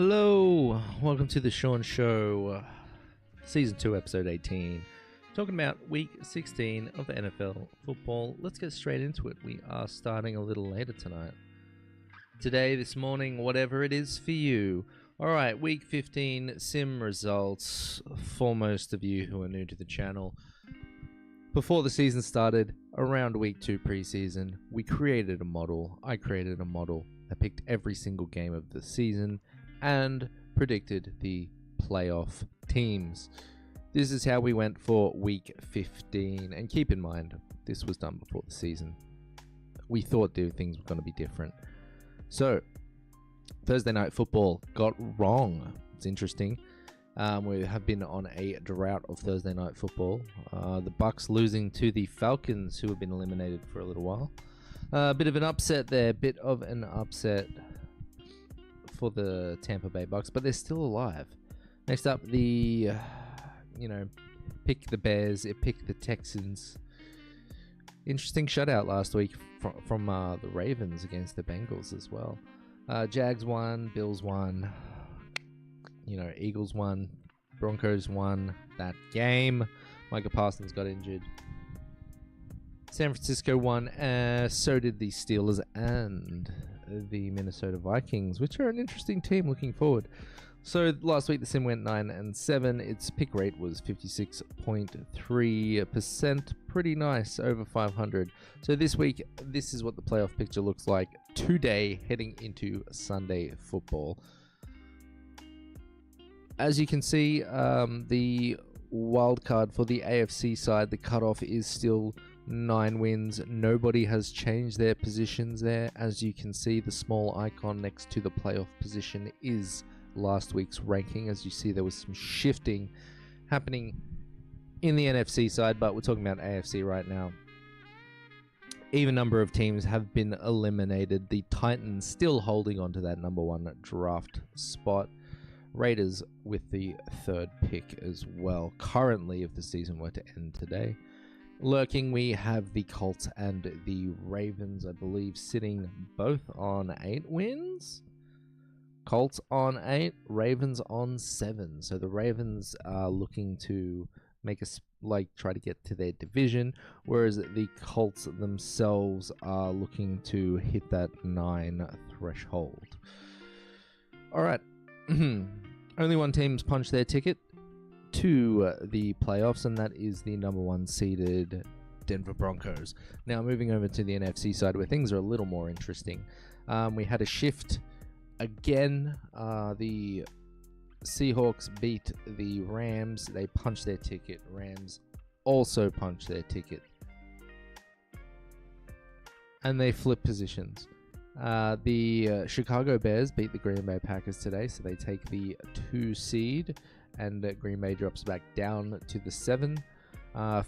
Hello, welcome to the Sean Show, Season 2, Episode 18. Talking about Week 16 of the NFL football. Let's get straight into it. We are starting a little later tonight. Today, this morning, whatever it is for you. Alright, Week 15 sim results for most of you who are new to the channel. Before the season started, around Week 2 preseason, we created a model. I created a model that picked every single game of the season and predicted the playoff teams. This is how we went for Week 15, and keep in mind, this was done before the season. We thought things were going to be different. So, Thursday Night Football got wrong. It's interesting. We have been on a drought of Thursday Night Football. The Bucks losing to the Falcons, who have been eliminated for a little while. A bit of an upset there, for the Tampa Bay Bucks, but they're still alive. Next up, pick the Bears, pick the Texans. Interesting shutout last week from the Ravens against the Bengals as well. Jags won, Bills won, Eagles won, Broncos won that game. Micah Parsons got injured. San Francisco won, so did the Steelers and the Minnesota Vikings, which are an interesting team looking forward. So last week the sim went 9-7. Its pick rate was 56.3%. Pretty nice, over 500. So this week, this is what the playoff picture looks like today, heading into Sunday football. As you can see, the wild card for the AFC side, the cutoff is still 9 wins. Nobody has changed their positions there. As you can see, the small icon next to the playoff position is last week's ranking. As you see, there was some shifting happening in the NFC side, but we're talking about AFC right now. Even number of teams have been eliminated. The Titans still holding on to that number 1 draft spot. Raiders with the 3rd pick as well, currently, if the season were to end today. Lurking, we have the Colts and the Ravens, I believe, sitting both on 8 wins. Colts on 8, Ravens on 7. So the Ravens are looking to make try to get to their division, whereas the Colts themselves are looking to hit that 9 threshold. All right. Only one team's punched their ticket to the playoffs, and that is the number 1 seeded Denver Broncos. Now moving over to the NFC side, where things are a little more interesting. We had a shift again. The Seahawks beat the Rams. They punched their ticket. Rams also punched their ticket, and they flip positions. The Chicago Bears beat the Green Bay Packers today, so they take the 2 seed, and Green Bay drops back down to the 7.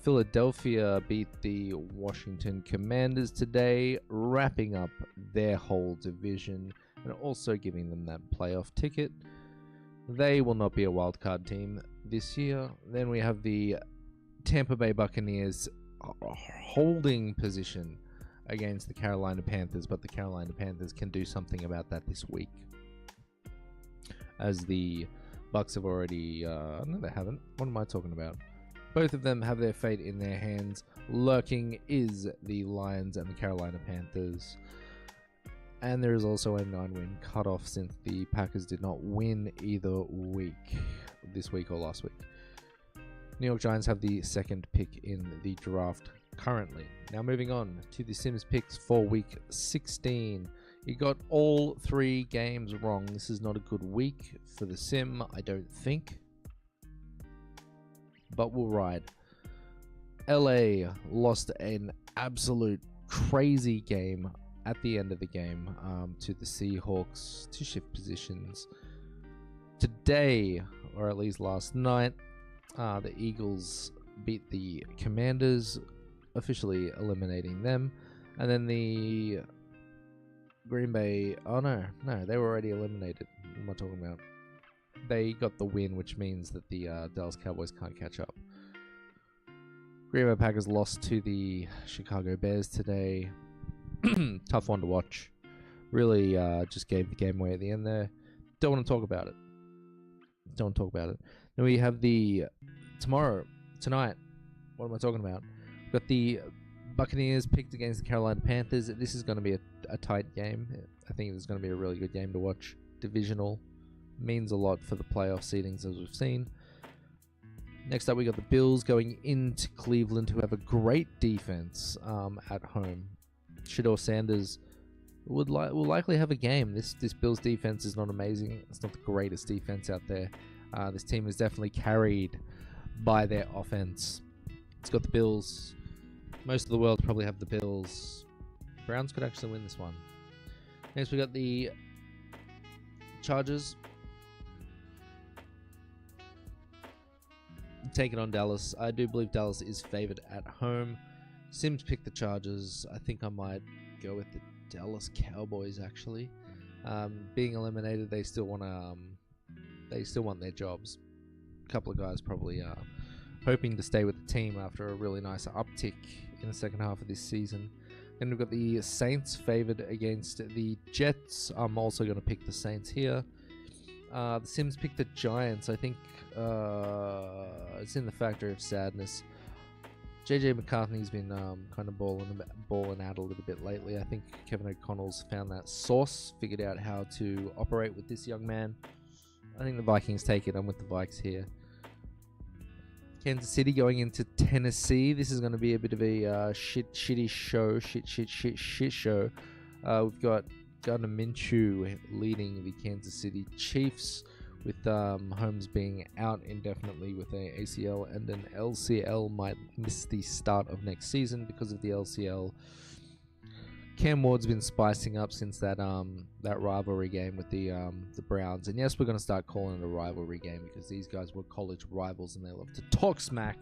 Philadelphia beat the Washington Commanders today, wrapping up their whole division and also giving them that playoff ticket. They will not be a wildcard team this year. Then we have the Tampa Bay Buccaneers holding position against the Carolina Panthers, but the Carolina Panthers can do something about that this week, as the Bucks have already no, they haven't. What am I talking about? Both of them have their fate in their hands. Lurking is the Lions and the Carolina Panthers, and there is also a 9-win cutoff since the Packers did not win either week, this week or last week. New York Giants have the 2nd pick in the draft currently. Now moving on to the Sims picks for week 16. You got all 3 games wrong. This is not a good week for the Sim, I don't think, but we'll ride. LA lost an absolute crazy game at the end of the game to the Seahawks to shift positions. Today, or at least last night, the Eagles beat the Commanders, officially eliminating them. And then the Green Bay... Oh, no, they were already eliminated. What am I talking about? They got the win, which means that the Dallas Cowboys can't catch up. Green Bay Packers lost to the Chicago Bears today. Tough one to watch. Really just gave the game away at the end there. Don't want to talk about it. Don't want to talk about it. Then we have the tonight. What am I talking about? We've got the Buccaneers picked against the Carolina Panthers. This is going to be a tight game. I think it's going to be a really good game to watch. Divisional. Means a lot for the playoff seedings, as we've seen. Next up, we got the Bills going into Cleveland, who have a great defense at home. Shedeur Sanders will likely have a game. This Bills defense is not amazing. It's not the greatest defense out there. This team is definitely carried by their offense. It's got the Bills. Most of the world probably have the Bills. Browns could actually win this one. Next, we got the Chargers taking on Dallas. I do believe Dallas is favored at home. Sims picked the Chargers. I think I might go with the Dallas Cowboys actually. Being eliminated, they still want their jobs. A couple of guys probably hoping to stay with the team after a really nice uptick in the second half of this season. Then we've got the Saints favored against the Jets. I'm also going to pick the Saints here. The Sims picked the Giants. I think it's in the factor of sadness. JJ McCarthy's been kind of balling out a little bit lately. I think Kevin O'Connell's found that sauce, figured out how to operate with this young man. I think the Vikings take it. I'm with the Vikes here. Kansas City going into Tennessee. This is going to be a bit of a shit show. We've got Gardner Minshew leading the Kansas City Chiefs, with Holmes being out indefinitely with a ACL and an LCL. Might miss the start of next season because of the LCL. Cam Ward's been spicing up since that rivalry game with the Browns, and yes, we're going to start calling it a rivalry game because these guys were college rivals and they love to talk smack.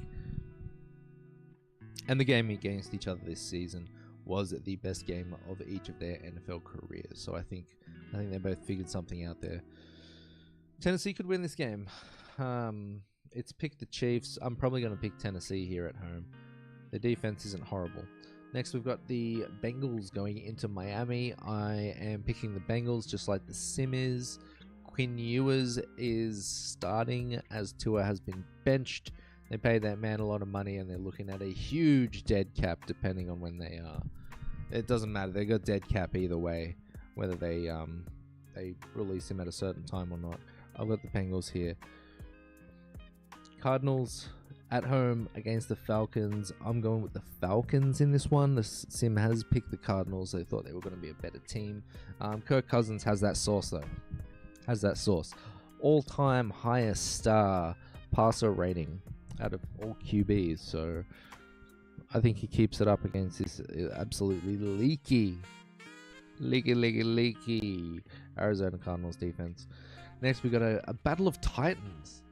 And the game against each other this season was the best game of each of their NFL careers. So I think they both figured something out there. Tennessee could win this game. It's picked the Chiefs. I'm probably going to pick Tennessee here at home. The defense isn't horrible. Next, we've got the Bengals going into Miami. I am picking the Bengals just like the Sim is. Quinn Ewers is starting as Tua has been benched. They pay that man a lot of money and they're looking at a huge dead cap depending on when they are. It doesn't matter. They got dead cap either way, whether they release him at a certain time or not. I've got the Bengals here. Cardinals at home against the Falcons. I'm going with the Falcons in this one. The Sim has picked the Cardinals. They thought they were going to be a better team. Kirk Cousins has that sauce though. Has that sauce. All-time highest passer rating out of all QBs. So I think he keeps it up against this absolutely leaky Arizona Cardinals defense. Next, we got a battle of Titans.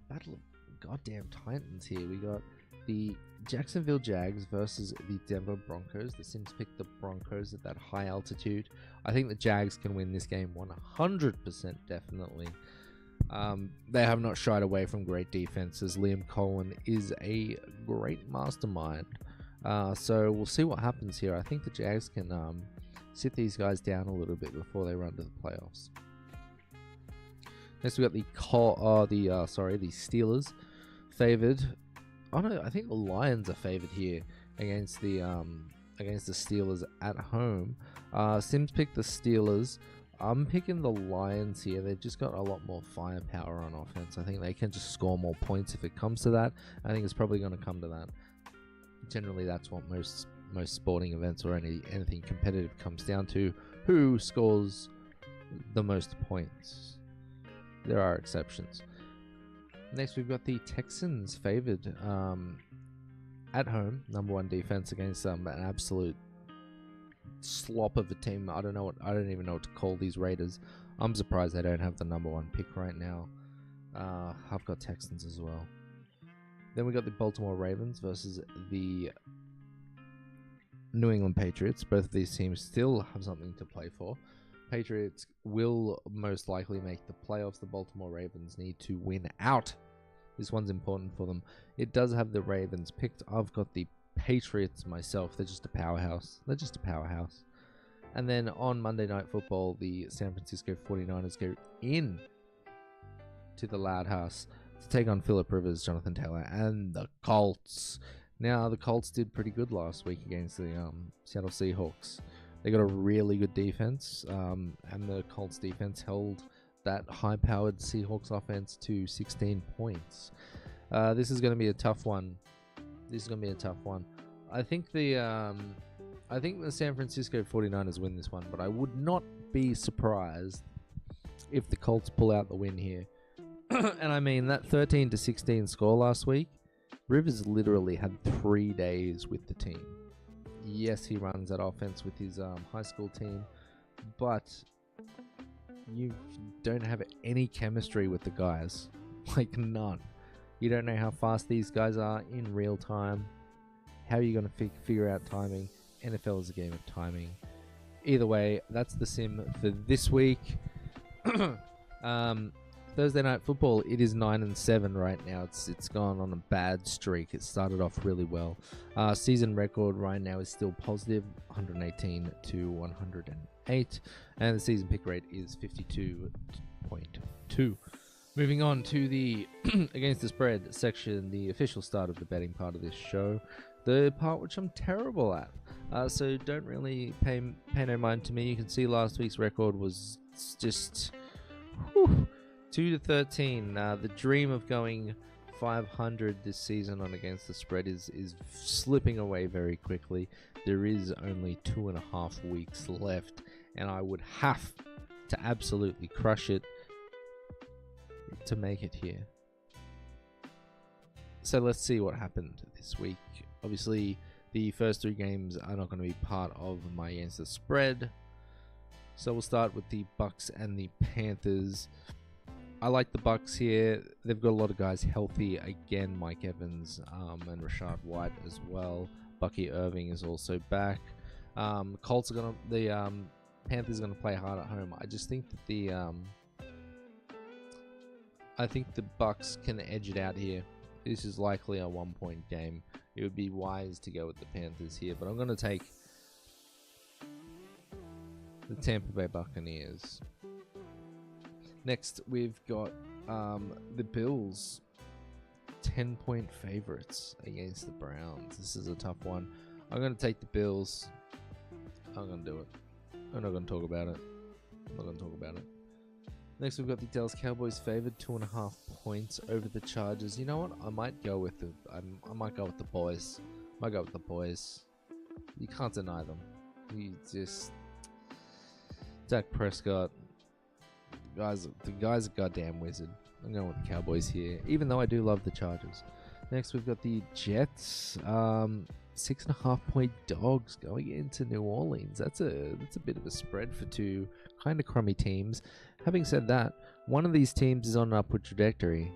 Battle of goddamn Titans here. We got the Jacksonville Jags versus the Denver Broncos. The Sims picked the Broncos at that high altitude. I think the Jags can win this game 100% definitely. They have not shied away from great defenses. Liam Cohen is a great mastermind. So we'll see what happens here. I think the Jags can sit these guys down a little bit before they run to the playoffs. Next, we got the Steelers favored. Oh no, I think the Lions are favored here against the Steelers at home. Sims picked the Steelers. I'm picking the Lions here. They've just got a lot more firepower on offense. I think they can just score more points if it comes to that. I think it's probably going to come to that. Generally, that's what most sporting events or anything competitive comes down to. Who scores the most points? There are exceptions. Next, we've got the Texans favored at home. #1 defense against an absolute slop of a team. I don't even know what to call these Raiders. I'm surprised they don't have the #1 pick right now. I've got Texans as well. Then we got the Baltimore Ravens versus the New England Patriots. Both of these teams still have something to play for. Patriots will most likely make the playoffs. The Baltimore Ravens need to win out. This one's important for them. It does have the Ravens picked. I've got the Patriots myself. They're just a powerhouse. And then on Monday Night Football, the San Francisco 49ers go in to the Loud House to take on Phillip Rivers, Jonathan Taylor, and the Colts. Now, the Colts did pretty good last week against the Seattle Seahawks. They got a really good defense, and the Colts defense held that high-powered Seahawks offense to 16 points. This is going to be a tough one. I think the San Francisco 49ers win this one, but I would not be surprised if the Colts pull out the win here. And I mean, that 13-16 score last week, Rivers literally had 3 days with the team. Yes, he runs that offense with his high school team, but you don't have any chemistry with the guys. Like, none. You don't know how fast these guys are in real time. How are you going to figure out timing? NFL is a game of timing. Either way, that's the sim for this week. Thursday Night Football, it is 9-7 right now. It's gone on a bad streak. It started off really well. Season record right now is still positive, 118-108, and the season pick rate is 52.2. Moving on to the Against the Spread section, the official start of the betting part of this show, the part which I'm terrible at. So don't really pay no mind to me. You can see last week's record was just 2-13. The dream of going 500 this season on Against the Spread is slipping away very quickly. There is only 2.5 weeks left, and I would have to absolutely crush it to make it here. So let's see what happened this week. Obviously, the first 3 games are not going to be part of my Against the Spread. So we'll start with the Bucks and the Panthers. I like the Bucks here. They've got a lot of guys healthy. Again, Mike Evans and Rashad White as well. Bucky Irving is also back. Colts are gonna. The Panthers are gonna play hard at home. I just think that I think the Bucks can edge it out here. This is likely a 1-point game. It would be wise to go with the Panthers here, but I'm gonna take the Tampa Bay Buccaneers. Next, we've got the Bills, 10-point favorites against the Browns. This is a tough one. I'm going to take the Bills. I'm going to do it. I'm not going to talk about it. Next, we've got the Dallas Cowboys favored 2.5 points over the Chargers. You know what? I might go with the boys. You can't deny them. Dak Prescott. The guy's a goddamn wizard. I'm going with the Cowboys here, even though I do love the Chargers. Next, we've got the Jets, 6.5-point dogs going into New Orleans. That's a bit of a spread for 2 kind of crummy teams. Having said that, one of these teams is on an upward trajectory,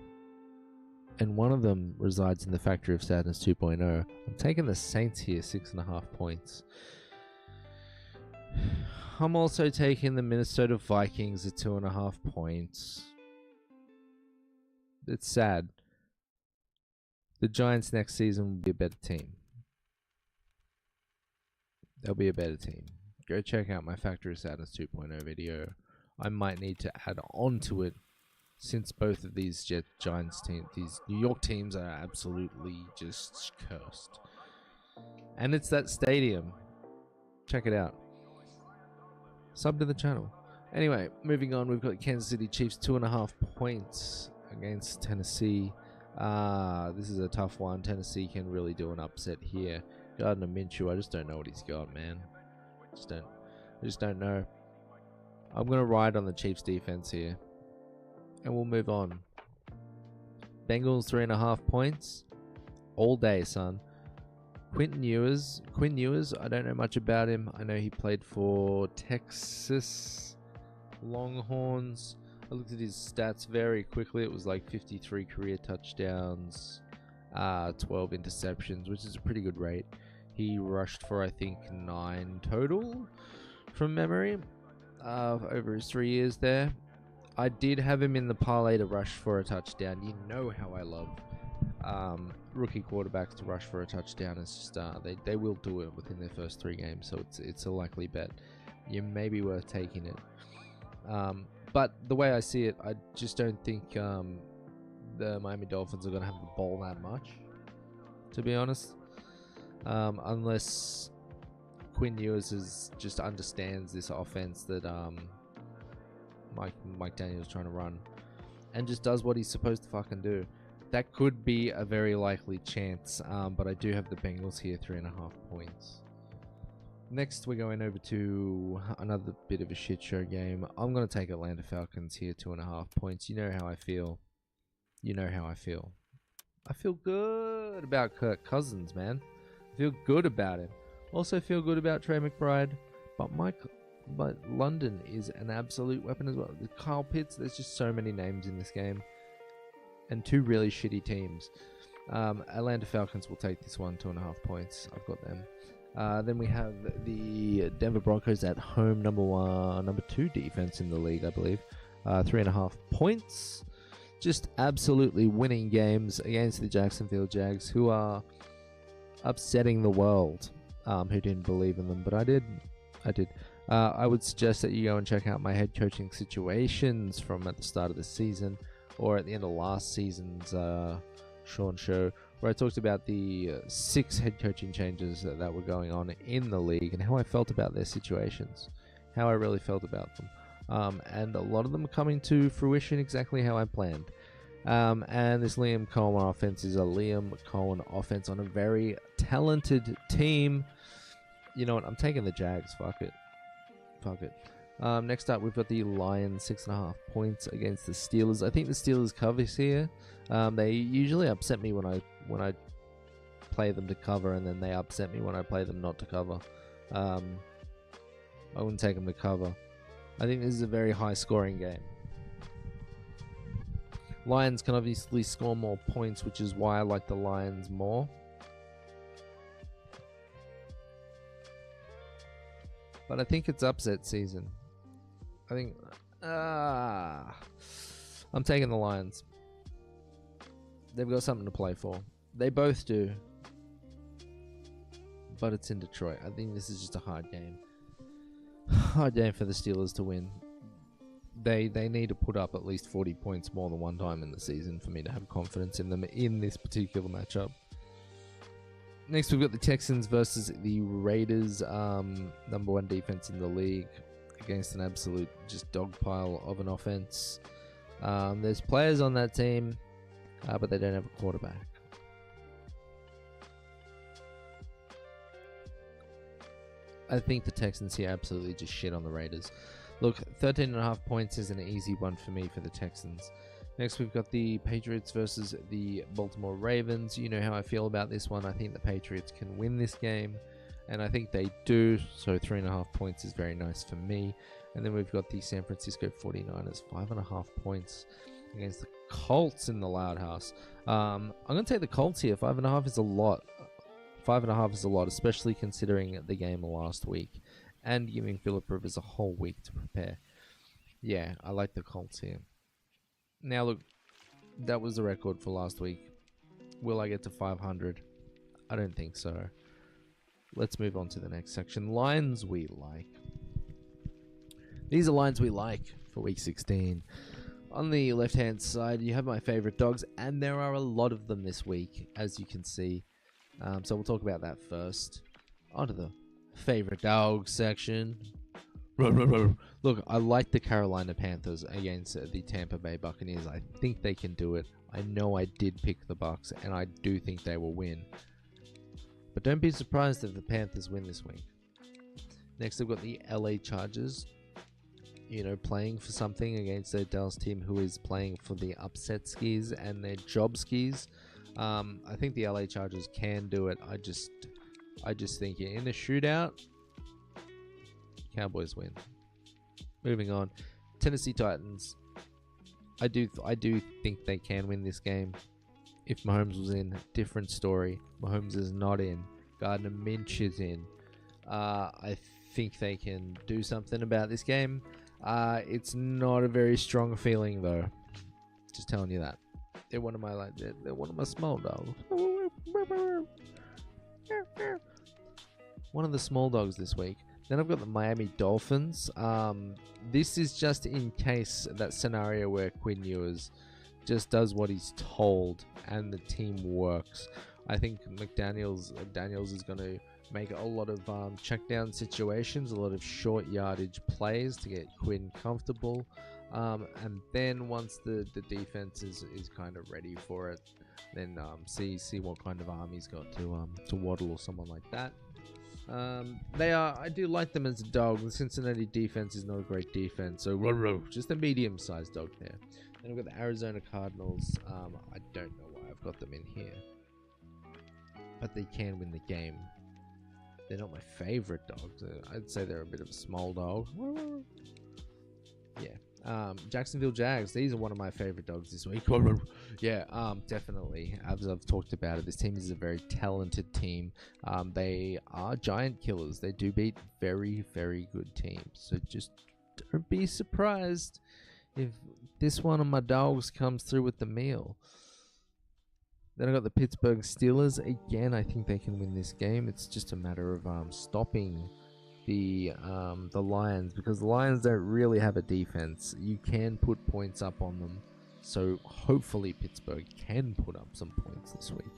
and one of them resides in the Factory of Sadness 2.0. I'm taking the Saints here, 6.5 points. I'm also taking the Minnesota Vikings at 2.5 points. It's sad. The Giants next season will be a better team. They'll be a better team. Go check out my Factory of Sadness 2.0 video. I might need to add on to it, since both of these Giants teams, these New York teams, are absolutely just cursed. And it's that stadium. Check it out. Sub to the channel. Anyway, moving on, we've got Kansas City Chiefs 2.5 points against Tennessee. This is a tough one. Tennessee can really do an upset here. Gardner Minshew, I just don't know what he's got, man. I just don't know. I'm gonna ride on the Chiefs defense here, and we'll move on. Bengals 3.5 points all day, son. Quinn Ewers, I don't know much about him. I know he played for Texas Longhorns. I looked at his stats very quickly. It was like 53 career touchdowns, 12 interceptions, which is a pretty good rate. He rushed for, I think, 9 total from memory over his 3 years there. I did have him in the parlay to rush for a touchdown. You know how I love rookie quarterbacks to rush for a touchdown. It's just they will do it within their first 3 games, so it's a likely bet. you may be worth taking it. But the way I see it, I just don't think the Miami Dolphins are going to have the ball that much, to be honest. Unless Quinn Ewers just understands this offense that Mike Daniels trying to run, and just does what he's supposed to fucking do. That could be a very likely chance, but I do have the Bengals here, 3.5 points. Next, we're going over to another bit of a shit show game. I'm going to take Atlanta Falcons here, 2.5 points. You know how I feel. You know how I feel. I feel good about Kirk Cousins, man. I feel good about him. Also feel good about Trey McBride, but London is an absolute weapon as well. The Kyle Pitts, there's just so many names in this game, and two really shitty teams. Atlanta Falcons will take this one, 2.5 points. I've got them. Then we have the Denver Broncos at home, number 2 defense in the league, I believe. 3.5 points. Just absolutely winning games against the Jacksonville Jags, who are upsetting the world. Who didn't believe in them, but I did. I would suggest that you go and check out my head coaching situations from at the start of the season or at the end of last season's Sean Show, where I talked about the 6 head coaching changes that were going on in the league and how I felt about their situations, how I really felt about them. And a lot of them are coming to fruition exactly how I planned. And this Liam Cohen offense is a Liam Cohen offense on a very talented team. You know what? I'm taking the Jags. Fuck it. Next up, we've got the Lions, 6.5 points against the Steelers. I think the Steelers covers here. They usually upset me when I play them to cover, and then they upset me when I play them not to cover. I wouldn't take them to cover. I think this is a very high-scoring game. Lions can obviously score more points, which is why I like the Lions more. But I think it's upset season. I think... I'm taking the Lions. They've got something to play for. They both do. But it's in Detroit. I think this is just a hard game. Hard game for the Steelers to win. They need to put up at least 40 points more than one time in the season for me to have confidence in them in this particular matchup. Next, we've got the Texans versus the Raiders, number 1 defense in the league, against an absolute just dogpile of an offense. There's players on that team, but they don't have a quarterback. I think the Texans here absolutely just shit on the Raiders. Look, 13.5 points is an easy one for me for the Texans. Next, we've got the Patriots versus the Baltimore Ravens. You know how I feel about this one. I think the Patriots can win this game, and I think they do. So 3.5 points is very nice for me. And then we've got the San Francisco 49ers, 5.5 points against the Colts in the Loud House. I'm going to take the Colts here. 5.5 is a lot. 5.5 is a lot, especially considering the game last week and giving Phillip Rivers a whole week to prepare. Yeah, I like the Colts here. Now look, that was the record for last week. Will I get to 500? I don't think so. Let's move on to the next section. Lines we like. These are lines we like for week 16. On the left-hand side, you have my favorite dogs, and there are a lot of them this week, as you can see. So we'll talk about that first. On to the favorite dog section. Look, I like the Carolina Panthers against the Tampa Bay Buccaneers. I think they can do it. I know I did pick the Bucs, and I do think they will win. But don't be surprised if the Panthers win this week. Next, I've got the LA Chargers. You know, playing for something against their Dallas team who is playing for the upset skis and their job skis. I think the LA Chargers can do it. I just think in the shootout, Cowboys win. Moving on, Tennessee Titans. I do think they can win this game. If Mahomes was in, different story. Mahomes is not in. Gardner Minshew is in. I think they can do something about this game. It's not a very strong feeling though. Just telling you that. They're one of my small dogs. One of the small dogs this week. Then I've got the Miami Dolphins. This is just in case that scenario where Quinn Ewers just does what he's told and the team works. I think Daniels is going to make a lot of check down situations, a lot of short yardage plays to get Quinn comfortable. And then once the defense is kind of ready for it, then see what kind of arm he's got to Waddle or someone like that. I do like them as a dog. The Cincinnati defense is not a great defense, so just a medium-sized dog there. Then we've got the Arizona Cardinals. I don't know why I've got them in here, but they can win the game. They're not my favorite dogs. I'd say they're a bit of a small dog. Yeah. Jacksonville Jags. These are one of my favorite dogs this week. Yeah, definitely. As I've talked about it, this team is a very talented team. They are giant killers. They do beat very, very good teams. So just don't be surprised if this one of my dogs comes through with the meal. Then I got the Pittsburgh Steelers. Again, I think they can win this game. It's just a matter of stopping the Lions, because the Lions don't really have a defense. You can put points up on them, so hopefully Pittsburgh can put up some points this week.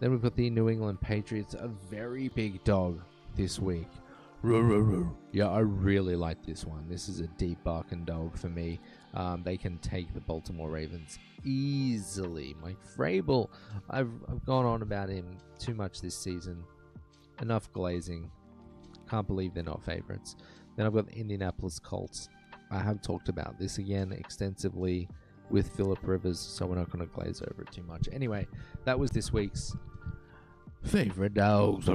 Then we've got the New England Patriots, a very big dog this week. Yeah, I really like this one. This is a deep barking dog for me. They can take the Baltimore Ravens easily. Mike Vrabel, I've gone on about him too much this season. Enough glazing. Can't believe they're not favorites. Then I've got the Indianapolis Colts. I have talked about this again extensively with Phillip Rivers, so we're not going to glaze over it too much. Anyway, that was this week's favorite dogs.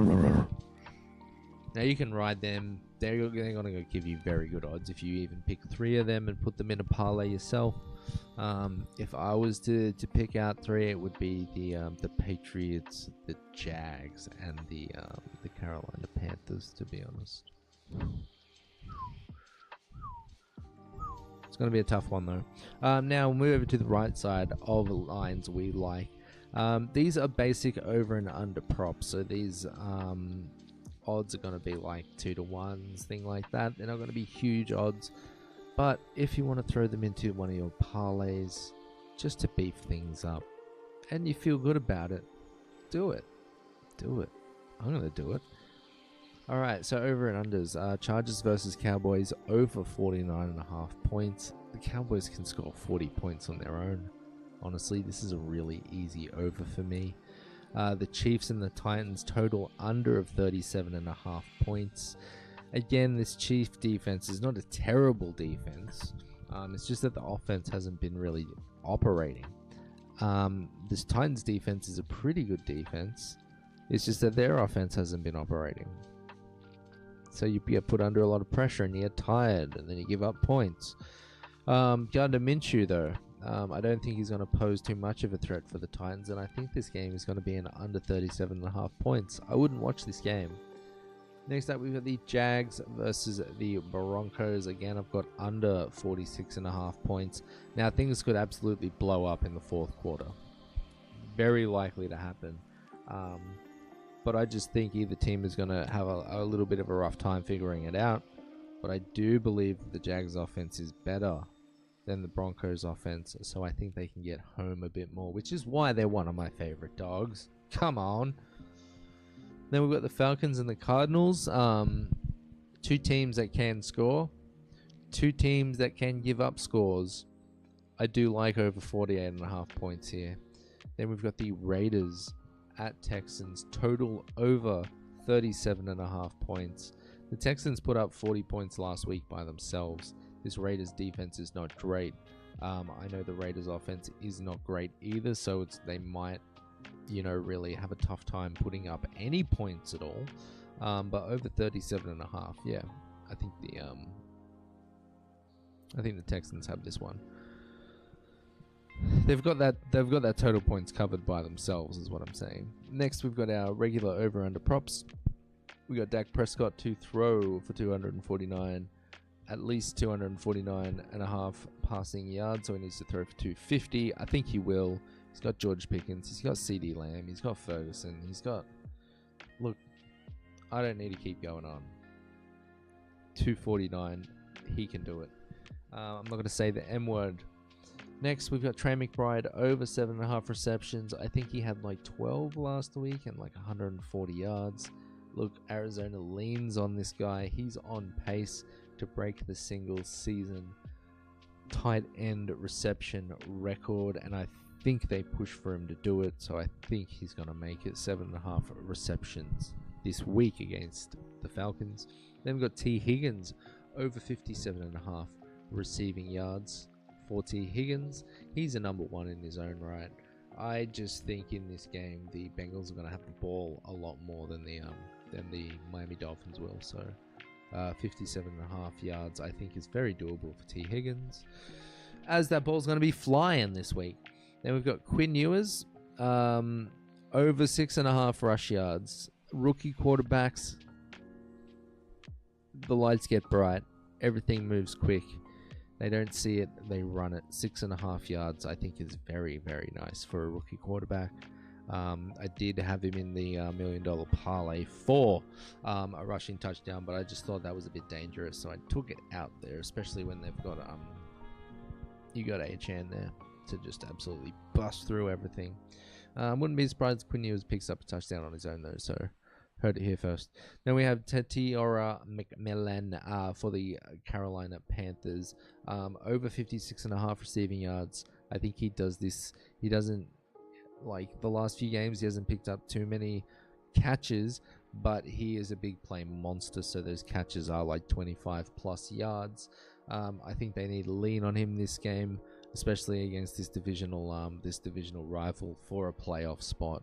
Now you can ride them. They're going to give you very good odds if you even pick 3 of them and put them in a parlay yourself. If I was to pick out 3, it would be the Patriots, the Jags, and the Carolina Panthers, to be honest. It's going to be a tough one though. Now we'll move over to the right side of the lines we like. These are basic over and under props, so these odds are going to be like 2-to-1s, thing like that. They're not going to be huge odds, but if you want to throw them into one of your parlays just to beef things up and you feel good about it, do it. I'm going to do it. Alright, so over and unders. Chargers versus Cowboys, over 49.5 points. The Cowboys can score 40 points on their own. Honestly, this is a really easy over for me. The Chiefs and the Titans, total under of 37.5 points. Again, this Chief defense is not a terrible defense. It's just that the offense hasn't been really operating. This Titans defense is a pretty good defense. It's just that their offense hasn't been operating. So you get put under a lot of pressure and you get tired and then you give up points. Gardner Minshew though, I don't think he's going to pose too much of a threat for the Titans, and I think this game is going to be an under 37.5 points. I wouldn't watch this game. Next up, we've got the Jags versus the Broncos. Again, I've got under 46.5 points. Now, things could absolutely blow up in the fourth quarter. Very likely to happen. But I just think either team is going to have a little bit of a rough time figuring it out. But I do believe that the Jags offense is better than the Broncos offense, so I think they can get home a bit more, which is why they're one of my favorite dogs. Come on. Then we've got the Falcons and the Cardinals. 2 teams that can score, 2 teams that can give up scores. I do like over 48.5 points here. Then we've got the Raiders at Texans, total over 37.5 points. The Texans put up 40 points last week by themselves. This Raiders defense is not great. I know the Raiders offense is not great either, so they might, really have a tough time putting up any points at all. But over 37.5, yeah, I think the Texans have this one. They've got that total points covered by themselves, is what I'm saying. Next, we've got our regular over/under props. We got Dak Prescott to throw for 249, at least 249.5 passing yards, so he needs to throw for 250. I think he will. He's got George Pickens, he's got CeeDee Lamb, he's got Ferguson, look, I don't need to keep going on. 249. He can do it. I'm not going to say the M word. Next, we've got Trey McBride over 7.5 receptions. I think he had like 12 last week and like 140 yards. Look, Arizona leans on this guy. He's on pace to break the single season tight end reception record, and I think they push for him to do it, so I think he's going to make it. 7.5 receptions this week against the Falcons. Then we've got T. Higgins over 57.5 receiving yards for T. Higgins. He's a number one in his own right. I just think in this game the Bengals are going to have the ball a lot more than the Miami Dolphins will. So 57.5 yards I think is very doable for T. Higgins, as that ball's going to be flying this week. Then we've got Quinn Ewers over 6.5 rush yards. Rookie quarterbacks, the lights get bright, everything moves quick. They don't see it, they run it. 6.5 yards I think is very, very nice for a rookie quarterback. I did have him in the $1 million parlay for a rushing touchdown, but I just thought that was a bit dangerous, so I took it out there, especially when they've got you got H-Chan there to just absolutely bust through everything. Wouldn't be surprised if Quinn Ewers picks up a touchdown on his own though, so heard it here first. Then we have Tetiora McMillan for the Carolina Panthers, over 56.5 receiving yards. I think he does this. He doesn't, like the last few games, he hasn't picked up too many catches, but he is a big play monster, so those catches are like 25 plus yards. I think they need to lean on him this game, especially against this divisional rival for a playoff spot.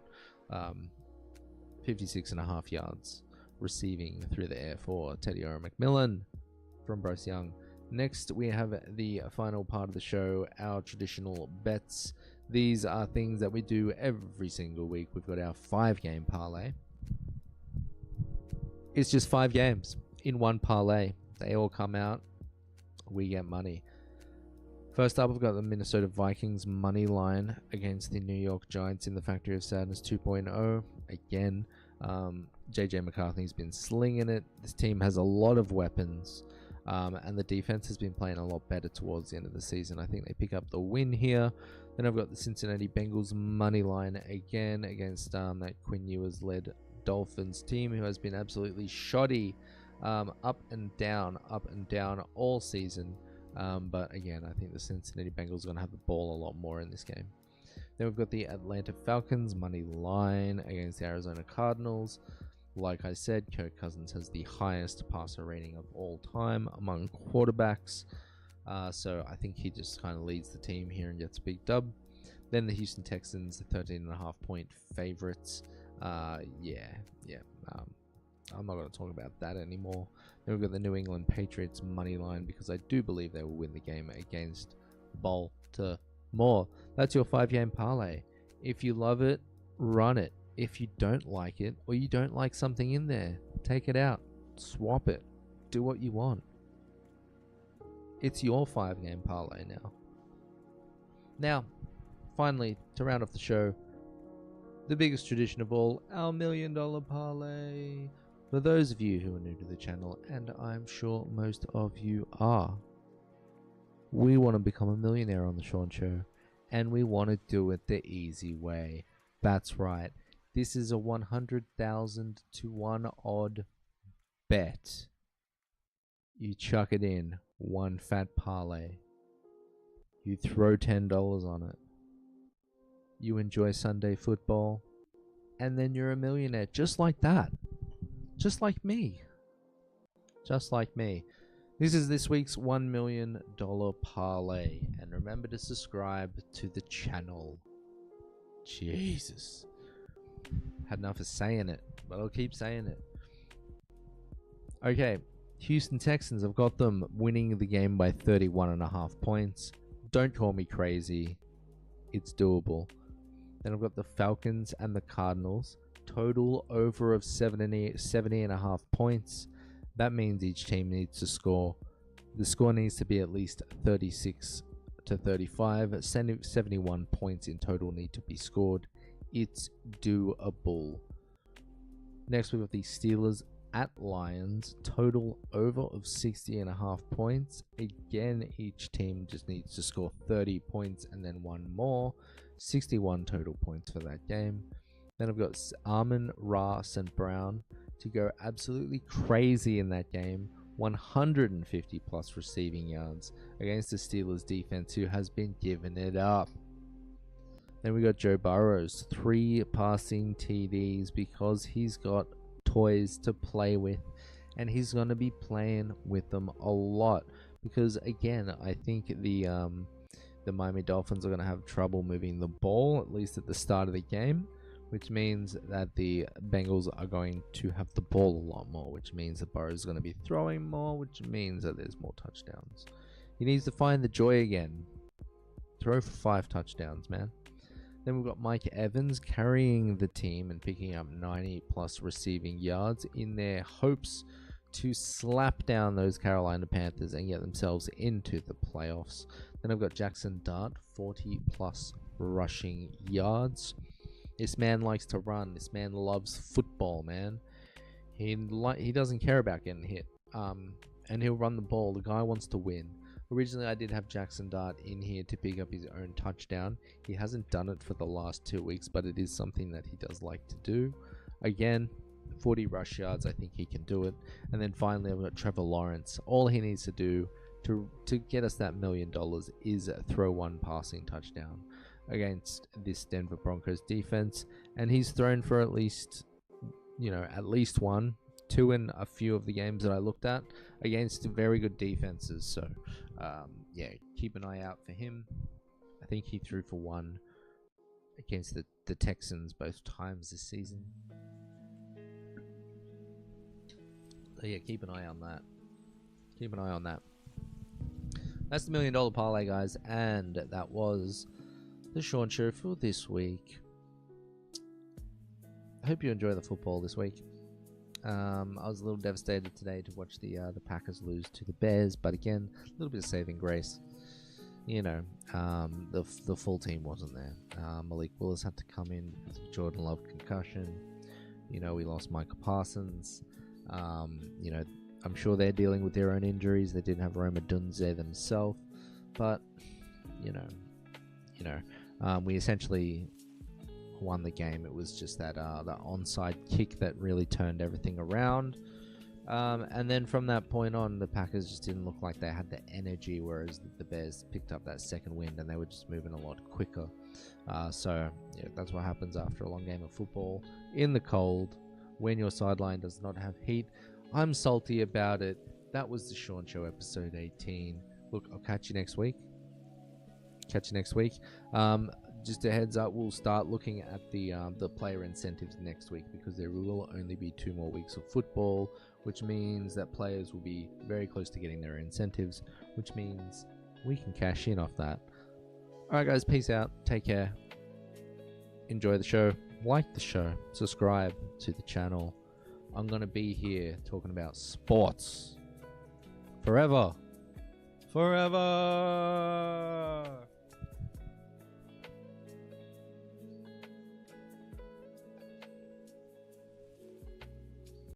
56.5 yards receiving through the air for Tetiora McMillan from Bryce Young. Next, we have the final part of the show, our traditional bets. These are things that we do every single week. We've got our 5-game parlay. It's just 5 games in one parlay. They all come out. We get money. First up, we've got the Minnesota Vikings money line against the New York Giants in the Factory of Sadness 2.0. Again, JJ McCarthy's been slinging it. This team has a lot of weapons, and the defense has been playing a lot better towards the end of the season. I think they pick up the win here. Then I've got the Cincinnati Bengals money line again against that Quinn Ewers led Dolphins team, who has been absolutely shoddy, up and down all season. But again, I think the Cincinnati Bengals are going to have the ball a lot more in this game. Then we've got the Atlanta Falcons money line against the Arizona Cardinals. Like I said, Kirk Cousins has the highest passer rating of all time among quarterbacks. So I think he just kind of leads the team here and gets a big dub. Then the Houston Texans, the 13.5 point favorites. I'm not going to talk about that anymore. Then we've got the New England Patriots money line, because I do believe they will win the game against Baltimore. That's your 5-game parlay. If you love it, run it. If you don't like it, or you don't like something in there, take it out, swap it, do what you want. It's your 5-game parlay now. Now, finally, to round off the show, the biggest tradition of all, our $1 million parlay. For those of you who are new to the channel, and I'm sure most of you are, we want to become a millionaire on The Shaun Show, and we want to do it the easy way. That's right. This is a 100,000 to 1 odd bet. You chuck it in, one fat parlay. You throw $10 on it. You enjoy Sunday football, and then you're a millionaire, just like that. Just like me. Just like me. This is this week's $1 million parlay. And remember to subscribe to the channel. Jesus. Had enough of saying it, but I'll keep saying it. Okay. Houston Texans, I've got them winning the game by 31.5 points. Don't call me crazy. It's doable. Then I've got the Falcons and the Cardinals. Total over of 70.5 points. That means each team needs to score. The score needs to be at least 36 to 35. 71 points in total need to be scored. It's doable. Next, we've got the Steelers at Lions, total over of 60.5 points. Again, each team just needs to score 30 points and then one more. 61 total points for that game. Then I've got Armin, Ra, St. Brown to go absolutely crazy in that game. 150 plus receiving yards against the Steelers defense, who has been giving it up. Then we got Joe Burrows, 3 passing TDs because he's got toys to play with, and he's going to be playing with them a lot because, again, I think the Miami Dolphins are going to have trouble moving the ball, at least at the start of the game, which means that the Bengals are going to have the ball a lot more, which means that Burrows is going to be throwing more, which means that there's more touchdowns. He needs to find the joy again. Throw for 5 touchdowns, man. Then we've got Mike Evans carrying the team and picking up 90 plus receiving yards in their hopes to slap down those Carolina Panthers and get themselves into the playoffs. Then I've got Jackson Dart, 40 plus rushing yards. This man likes to run. This man loves football, man. He doesn't care about getting hit. And he'll run the ball. The guy wants to win. Originally, I did have Jackson Dart in here to pick up his own touchdown. He hasn't done it for the last 2 weeks, but it is something that he does like to do. Again, 40 rush yards, I think he can do it. And then finally, I've got Trevor Lawrence. All he needs to do to get us that $1 million is throw 1 passing touchdown against this Denver Broncos defense. And he's thrown for at least 1, 2 in a few of the games that I looked at against very good defenses. So, yeah, keep an eye out for him. I think he threw for 1 against the Texans both times this season. So, yeah, keep an eye on that. Keep an eye on that. That's the $1 million parlay, guys. And that was the Sean Show for this week. I hope you enjoy the football this week. I was a little devastated today to watch the Packers lose to the Bears, but again, a little bit of saving grace. The full team wasn't there. Malik Willis had to come in with Jordan Love concussion. We lost Michael Parsons. I'm sure they're dealing with their own injuries. They didn't have Roma Dunze themselves, but we essentially won the game. It was just that onside kick that really turned everything around. And then from that point on, the Packers just didn't look like they had the energy, whereas the Bears picked up that second wind and they were just moving a lot quicker. So yeah, that's what happens after a long game of football in the cold when your sideline does not have heat. I'm salty about it. That was the Sean Show, episode 18. Look, I'll catch you next week. Just a heads up, we'll start looking at the player incentives next week because there will only be 2 more weeks of football, which means that players will be very close to getting their incentives, which means we can cash in off that. Alright guys, peace out, take care, enjoy the show, like the show, subscribe to the channel. I'm going to be here talking about sports forever.